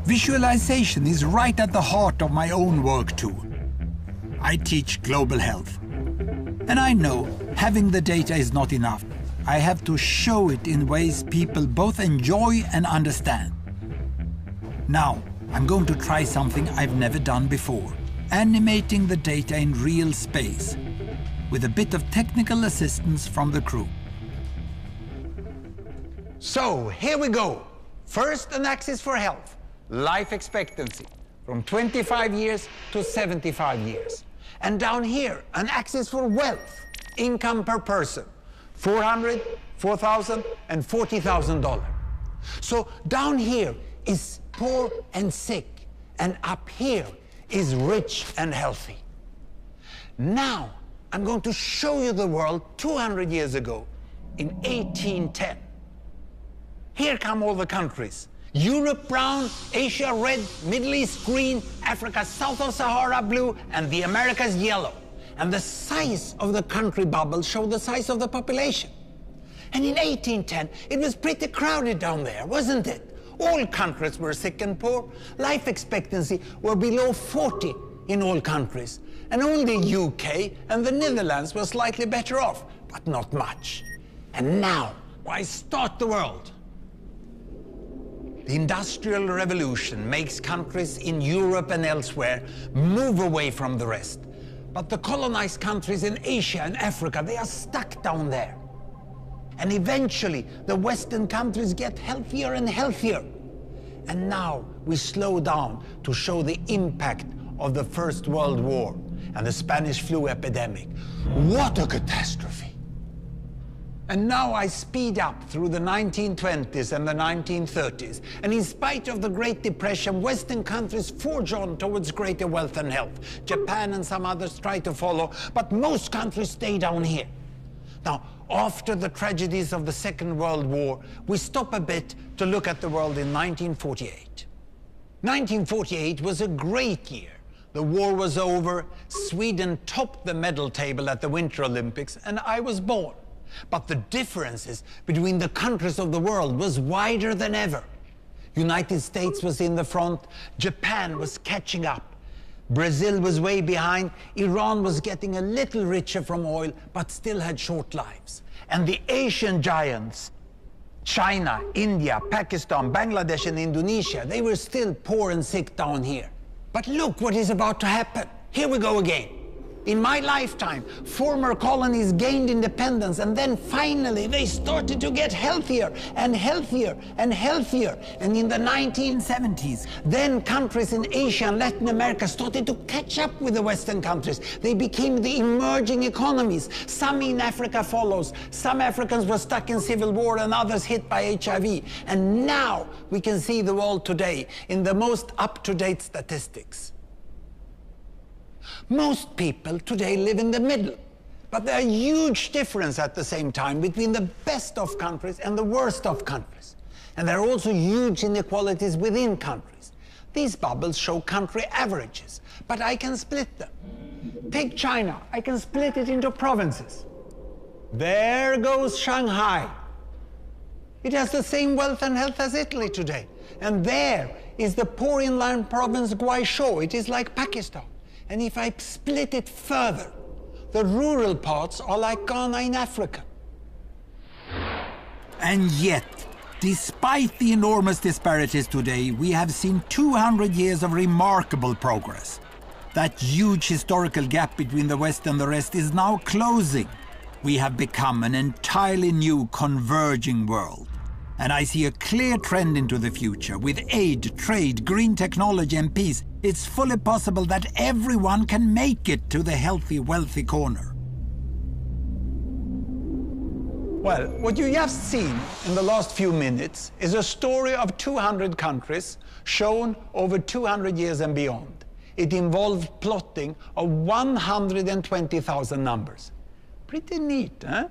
Visualization is right at the heart of my own work too. I teach global health. And I know having the data is not enough. I have to show it in ways people both enjoy and understand. Now, I'm going to try something I've never done before. Animating the data in real space, with a bit of technical assistance from the crew. So, here we go. First, an axis for health, life expectancy, from 25 years to 75 years. And down here, an axis for wealth, income per person, $400,000, $4,000, and $40,000. So down here is poor and sick, and up here is rich and healthy. Now, I'm going to show you the world 200 years ago, in 1810. Here come all the countries. Europe brown, Asia red, Middle East green, Africa south of Sahara blue, and the Americas yellow. And the size of the country bubbles show the size of the population. And in 1810, it was pretty crowded down there, wasn't it? All countries were sick and poor. Life expectancy were below 40 in all countries. And only UK and the Netherlands were slightly better off, but not much. And now, why start the world? The Industrial Revolution makes countries in Europe and elsewhere move away from the rest. But the colonized countries in Asia and Africa, they are stuck down there. And eventually, the Western countries get healthier and healthier. And now we slow down to show the impact of the First World War and the Spanish flu epidemic. What a catastrophe! And now I speed up through the 1920s and the 1930s. And in spite of the Great Depression, Western countries forge on towards greater wealth and health. Japan and some others try to follow, but most countries stay down here. Now, after the tragedies of the Second World War, we stop a bit to look at the world in 1948. 1948 was a great year. The war was over, Sweden topped the medal table at the Winter Olympics, and I was born. But the differences between the countries of the world was wider than ever. United States was in the front, Japan was catching up. Brazil was way behind, Iran was getting a little richer from oil, but still had short lives. And the Asian giants, China, India, Pakistan, Bangladesh, and Indonesia, they were still poor and sick down here. But look what is about to happen. Here we go again. In my lifetime, former colonies gained independence, and then finally they started to get healthier and healthier and healthier. And in the 1970s, then countries in Asia and Latin America started to catch up with the Western countries. They became the emerging economies. Some in Africa follows. Some Africans were stuck in civil war and others hit by HIV. And now we can see the world today in the most up-to-date statistics. Most people today live in the middle, but there are huge differences at the same time between the best of countries and the worst of countries. And there are also huge inequalities within countries. These bubbles show country averages, but I can split them. Take China, I can split it into provinces. There goes Shanghai. It has the same wealth and health as Italy today. And there is the poor inland province Guizhou. It is like Pakistan. And if I split it further, the rural parts are like Ghana in Africa. And yet, despite the enormous disparities today, we have seen 200 years of remarkable progress. That huge historical gap between the West and the rest is now closing. We have become an entirely new converging world. And I see a clear trend into the future. With aid, trade, green technology and peace, it's fully possible that everyone can make it to the healthy, wealthy corner. Well, what you just seen in the last few minutes is a story of 200 countries shown over 200 years and beyond. It involved plotting of 120,000 numbers. Pretty neat, huh?